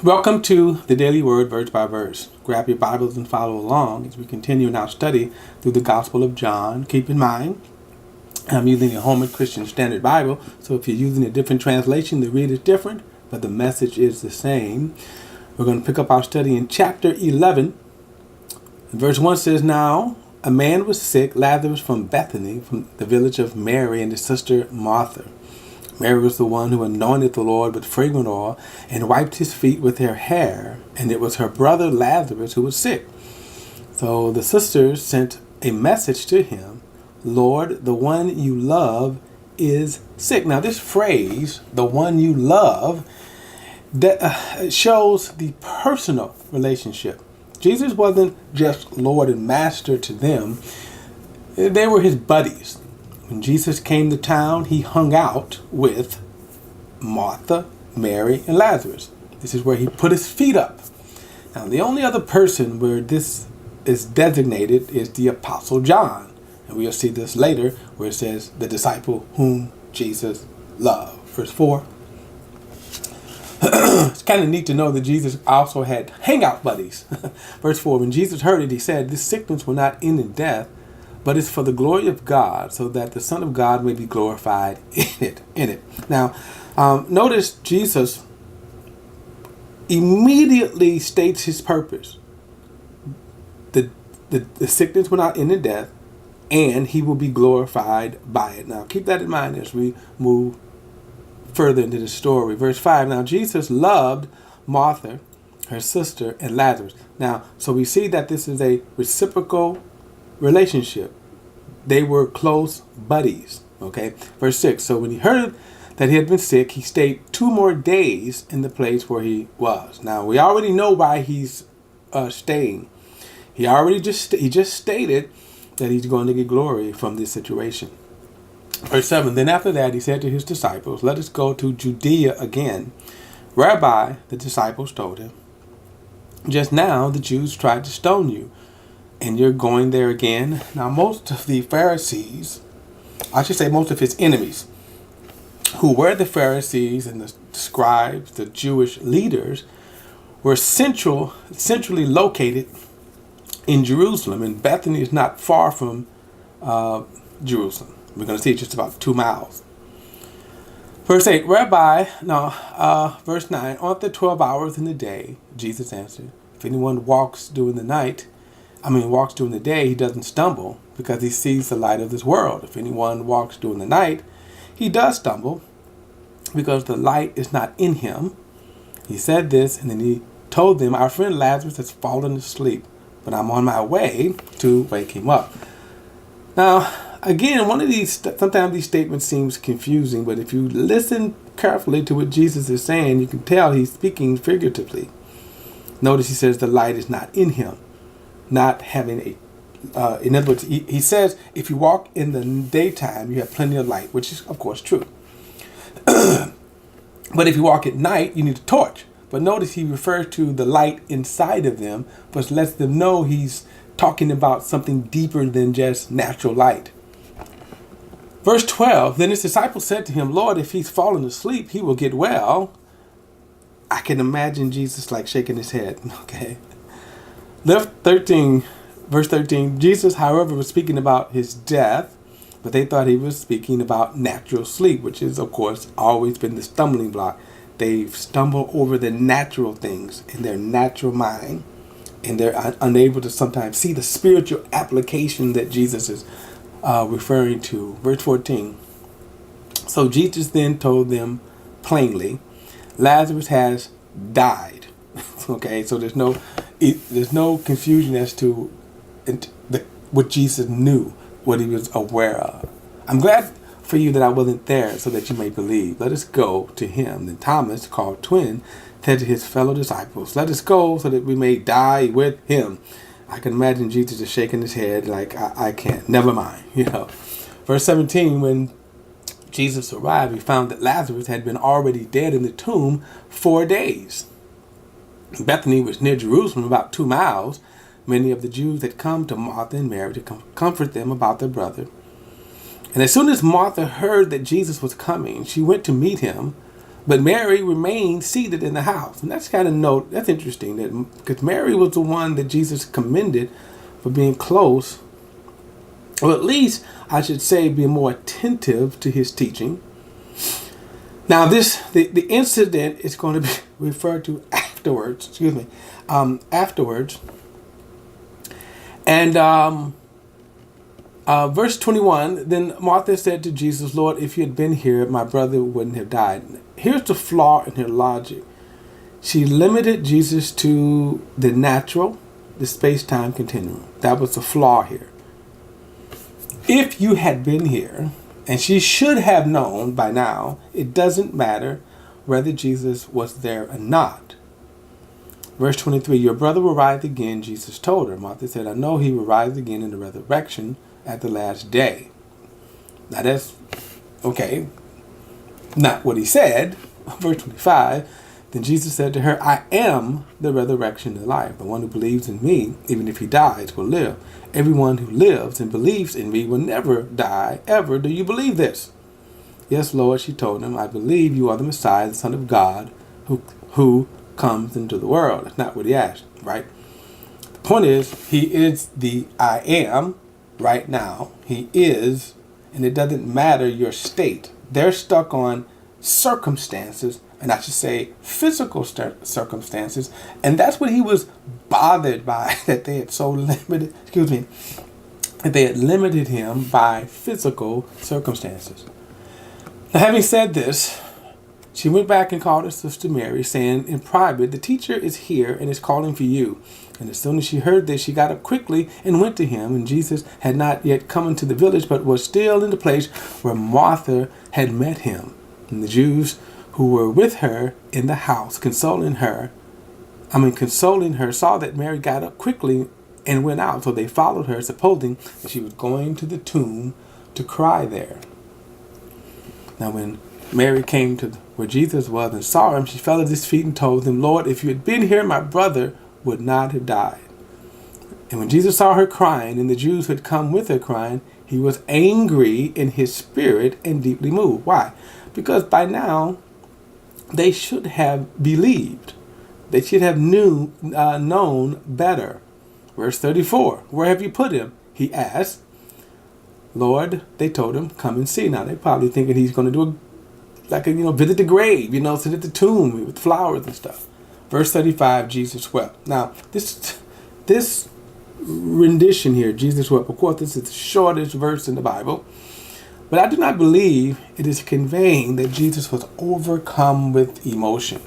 Welcome to the Daily Word, verse by verse. Grab your Bibles and follow along as we continue in our study through the Gospel of John. Keep in mind, I'm using a Holman Christian Standard Bible, so if you're using a different translation, the read is different, but the message is the same. We're going to pick up our study in chapter 11. Verse 1 says, "Now a man was sick, Lazarus from Bethany, from the village of Mary and his sister Martha. Mary was the one who anointed the Lord with fragrant oil and wiped his feet with her hair, and it was her brother Lazarus who was sick. So the sisters sent a message to him, 'Lord, the one you love is sick.'" Now this phrase, "the one you love," that shows the personal relationship. Jesus wasn't just Lord and Master to them. They were his buddies. When Jesus came to town, he hung out with Martha, Mary, and Lazarus. This is where he put his feet up. Now, the only other person where this is designated is the Apostle John. And we'll see this later where it says, "the disciple whom Jesus loved." Verse 4. It's kind of neat to know that Jesus also had hangout buddies. Verse 4, "When Jesus heard it, he said, 'This sickness will not end in death, but it's for the glory of God, so that the Son of God may be glorified in it.'" Now, notice Jesus immediately states his purpose. The sickness will not end in death, and he will be glorified by it. Now, keep that in mind as we move further into the story. Verse 5, "Now Jesus loved Martha, her sister, and Lazarus." Now, so we see that this is a reciprocal relationship. They were close buddies. Okay. Verse 6, "So when he heard that he had been sick, he stayed 2 more days in the place where he was." Now we already know why he's staying. He just stated that he's going to get glory from this situation. Verse 7, "Then after that he said to his disciples, 'Let us go to Judea again.' Rabbi," the disciples told him, "just now the Jews tried to stone you, and you're going there again?" Now most of the Pharisees, I should say most of his enemies, who were the Pharisees and the scribes, the Jewish leaders, were centrally located in Jerusalem, and Bethany is not far from Jerusalem. We're going to see just about 2 miles. Verse 8, verse 9, "Aren't there 12 hours in the day?" Jesus answered, "If anyone walks during the day, he doesn't stumble because he sees the light of this world. If anyone walks during the night, he does stumble because the light is not in him." He said this, and then he told them, "Our friend Lazarus has fallen asleep, but I'm on my way to wake him up." Now, again, sometimes these statements seems confusing, but if you listen carefully to what Jesus is saying, you can tell he's speaking figuratively. Notice he says the light is not in him. Not having in other words, he says if you walk in the daytime, you have plenty of light, which is of course true. But if you walk at night, you need a torch. But notice he refers to the light inside of them, but lets them know he's talking about something deeper than just natural light. Verse 12, "Then his disciples said to him, 'Lord, if he's fallen asleep, he will get well.'" I can imagine Jesus like shaking his head. Okay. Verse 13, "Jesus, however, was speaking about his death, but they thought he was speaking about natural sleep," which is, of course, always been the stumbling block. They stumble over the natural things in their natural mind, and they're unable to sometimes see the spiritual application that Jesus is referring to. Verse 14, "So Jesus then told them plainly, 'Lazarus has died.'" Okay, so there's no confusion as to what Jesus knew, what he was aware of. "I'm glad for you that I wasn't there, so that you may believe. Let us go to him." Then Thomas, called Twin, said to his fellow disciples, "Let us go so that we may die with him." I can imagine Jesus just shaking his head like, I can't, never mind, Verse 17, "When Jesus arrived, he found that Lazarus had been already dead in the tomb 4 days. Bethany was near Jerusalem, about 2 miles. Many of the Jews had come to Martha and Mary to comfort them about their brother. And as soon as Martha heard that Jesus was coming, she went to meet him, But Mary remained seated in the house. And that's that's interesting, that because Mary was the one that Jesus commended for being close, or at least I should say being more attentive to his teaching. Now the incident is going to be referred to afterwards, afterwards. And verse 21, then Martha said to Jesus, Lord, if you had been here, my brother wouldn't have died. Here's the flaw in her logic. She limited Jesus to the natural, the space-time continuum. That was the flaw here. If you had been here, and she should have known by now, it doesn't matter whether Jesus was there or not. Verse 23, your brother will rise again, Jesus told her. Martha said, I know he will rise again in the resurrection at the last day. Now that's, okay, not what he said. Verse 25, then Jesus said to her, I am the resurrection and life. The one who believes in me, even if he dies, will live. Everyone who lives and believes in me will never die, ever. Do you believe this? Yes, Lord, she told him, I believe you are the Messiah, the Son of God, who comes into the world. That's not what he asked, right? The point is, he is the I am right now. He is, and it doesn't matter your state. They're stuck on circumstances, and I should say physical circumstances, and that's what he was bothered by, that they had so limited, that they had limited him by physical circumstances. Now, having said this, she went back and called her sister Mary, saying in private, the teacher is here and is calling for you. And as soon as she heard this, she got up quickly and went to him. And Jesus had not yet come into the village, but was still in the place where Martha had met him. And the Jews who were with her in the house, consoling her, saw that Mary got up quickly and went out. So they followed her, supposing that she was going to the tomb to cry there. Now when Mary came to where Jesus was and saw him, she fell at his feet and told him, Lord, if you had been here, my brother would not have died. And when Jesus saw her crying, and the Jews who had come with her crying, he was angry in his spirit and deeply moved. Why? Because by now, they should have believed. They should have known better. Verse 34, where have you put him? He asked. Lord, they told him, come and see. Now, they're probably thinking he's going to do visit the grave, sit at the tomb with flowers and stuff. Verse 35, Jesus wept. Now, this rendition here, Jesus wept, of course, this is the shortest verse in the Bible. But I do not believe it is conveying that Jesus was overcome with emotion.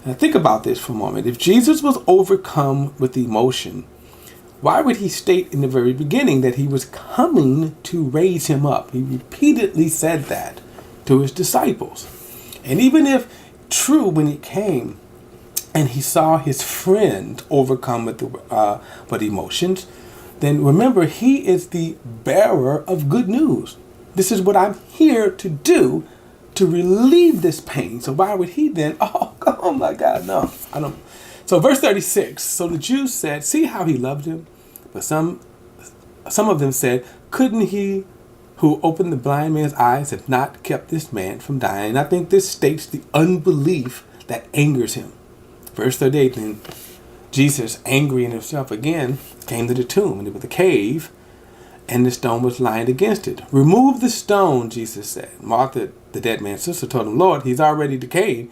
Now, think about this for a moment. If Jesus was overcome with emotion, why would he state in the very beginning that he was coming to raise him up? He repeatedly said that to his disciples. And even if true, when he came and he saw his friend overcome with emotions, then remember, he is the bearer of good news. This is what I'm here to do, to relieve this pain. So why would he then, oh my God, no, I don't. So verse 36, so the Jews said, see how he loved him? But some of them said, couldn't he who opened the blind man's eyes have not kept this man from dying? And I think this states the unbelief that angers him. Verse 38, then Jesus, angry in himself again, came to the tomb, and it was a cave, and the stone was lying against it. Remove the stone, Jesus said. Martha, the dead man's sister, told him, Lord, he's already decayed.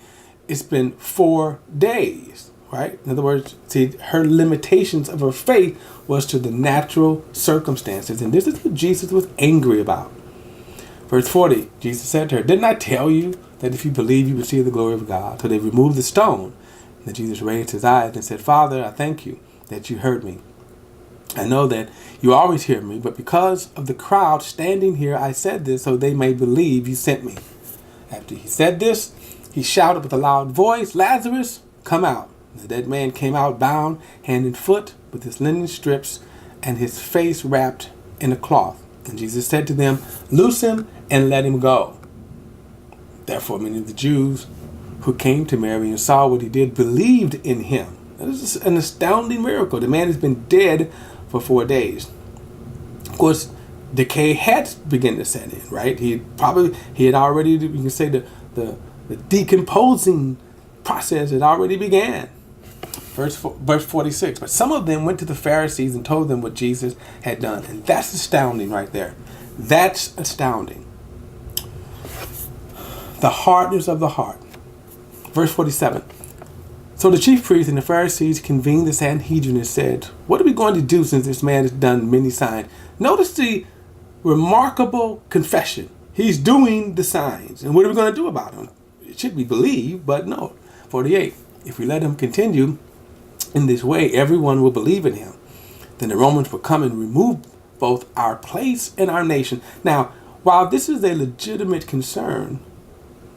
It's been 4 days, right? In other words, see, her limitations of her faith was to the natural circumstances. And this is what Jesus was angry about. Verse 40, Jesus said to her, didn't I tell you that if you believe, you will see the glory of God? So they removed the stone. And then Jesus raised his eyes and said, Father, I thank you that you heard me. I know that you always hear me, but because of the crowd standing here, I said this so they may believe you sent me. After he said this, he shouted with a loud voice, Lazarus, come out. The dead man came out bound hand and foot with his linen strips and his face wrapped in a cloth. And Jesus said to them, loose him and let him go. Therefore, many of the Jews who came to Mary and saw what he did believed in him. This is an astounding miracle. The man has been dead for 4 days. Of course, decay had begun to set in, right? He had already, you can say, the The decomposing process had already began. Verse 46. But some of them went to the Pharisees and told them what Jesus had done. And that's astounding right there. That's astounding. The hardness of the heart. Verse 47. So the chief priests and the Pharisees convened the Sanhedrin and said, what are we going to do since this man has done many signs? Notice the remarkable confession. He's doing the signs. And what are we going to do about him? Should we believe? But no. 48. If we let him continue in this way, everyone will believe in him. Then the Romans will come and remove both our place and our nation. Now, while this is a legitimate concern,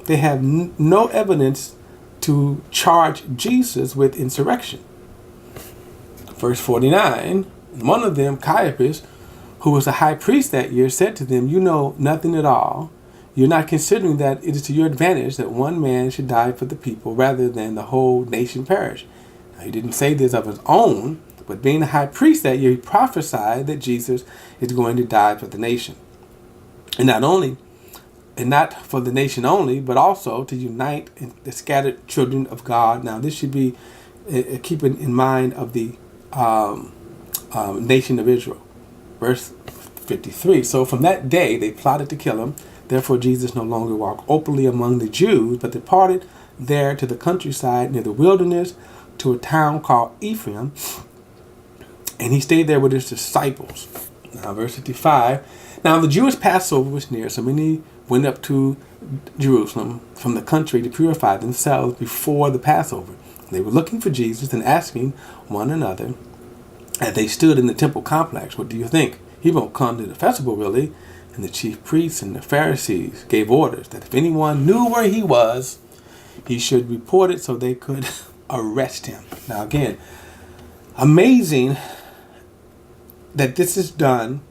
they have no evidence to charge Jesus with insurrection. Verse 49, one of them, Caiaphas, who was the high priest that year, said to them, you know nothing at all. You're not considering that it is to your advantage that one man should die for the people rather than the whole nation perish. Now, he didn't say this of his own, but being the high priest that year, he prophesied that Jesus is going to die for the nation. And not for the nation only, but also to unite the scattered children of God. Now, this should be keeping in mind of the nation of Israel. Verse 53. So from that day, they plotted to kill him. Therefore, Jesus no longer walked openly among the Jews, but departed there to the countryside near the wilderness to a town called Ephraim. And he stayed there with his disciples. Now, verse 55. Now, the Jewish Passover was near, so many went up to Jerusalem from the country to purify themselves before the Passover. They were looking for Jesus and asking one another as they stood in the temple complex, what do you think? He won't come to the festival, really. And the chief priests and the Pharisees gave orders that if anyone knew where he was, he should report it so they could arrest him. Now again, amazing that this is done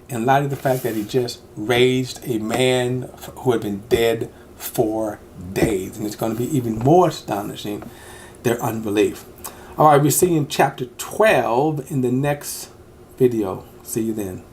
in light of the fact that he just raised a man who had been dead 4 days. And it's going to be even more astonishing, their unbelief. All right, we'll see you in chapter 12 in the next video. See you then.